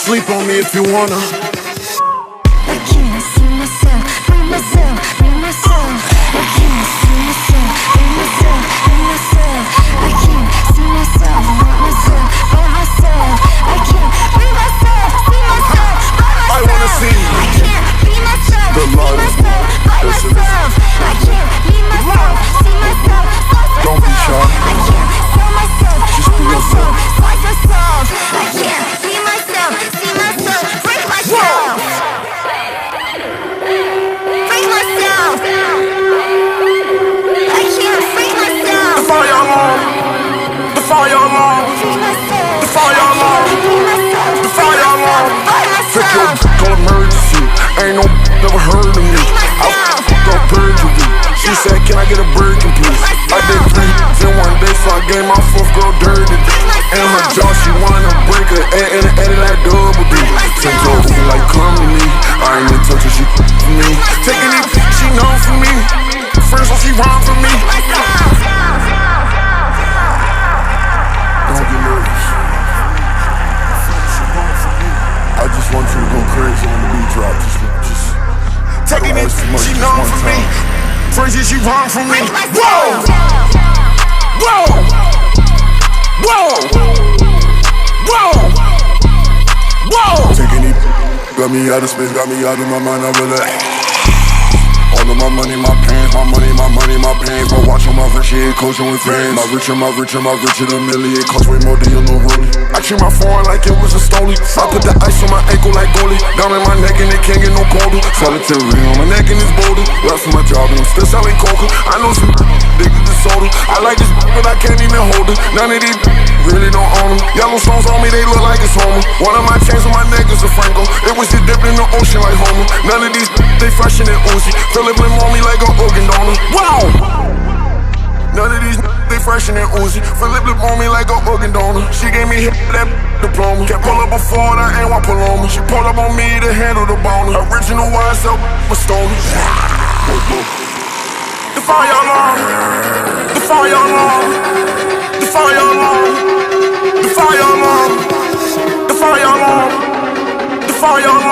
Sleep on me if you wanna. I can't see myself, free myself, free myself. I can't see myself, free myself, free myself. I can't see myself, want myself, by myself. I can't be myself, see myself, by myself. I wanna see I can't be myself, the see light. myself, by myself. I can't be myself, see myself, slice Don't be shy. myself. I can't sell myself, Just be be yourself. myself, slice myself. I can't be myself, see myself, break myself. Free myself. I can't free myself. The fire alarm. The fire alarm. Free myself. The fire alarm. Free myself. The fire alarm. By Took your myself. on emergency. Ain't no never heard of me. I go perjury. She said, can I get a Birkin, please? I did 3 in one day, so I gave my 4th girl dirty. And her jaw, she wanna break her and edit like double D. Sent her over like come to me. I ain't in touch with she for me. Taking it, she known for me. Friends, so she wrong for me. Don't get nervous. I just want you to go crazy when the beat drop. Just taking it, she known for me. Friends, she wrong for me. Whoa! Whoa! Whoa! Whoa! Whoa! Taking it, got me out of space, got me out of my mind, I really. All of my money, my pants, my money, my money, my pants. My watch on my wrist, yeah, coaching with fans. My richer, the million, it costs way more than your little rollie. I treat my foreign like it was a stoley. I put the ice on my ankle like goalie. Down in my neck and it can't get no colder. Solitary on my neck and it's bolder. Left for my job and I'm still selling coca. I know some bigger than soda. I like this but I can't even hold it. None of these really don't own them. Yellow stones on me, they look like it's Homer. One of my chains on my neck is a Franco. It was just dipped in the ocean like Homer. None of these they fresher than Uzi. Philip on me like an organ donor. Wow! None of these they fresher than Uzi. Philip on me like an organ donor. She gave me that diploma. Can't pull up a Ford, I ain't want Paloma. She pulled up on me to handle the boner. Original YSL, a stoner. The fire alarm. The fire alarm. The fire alarm. The fire alarm. The fire alarm. The fire alarm.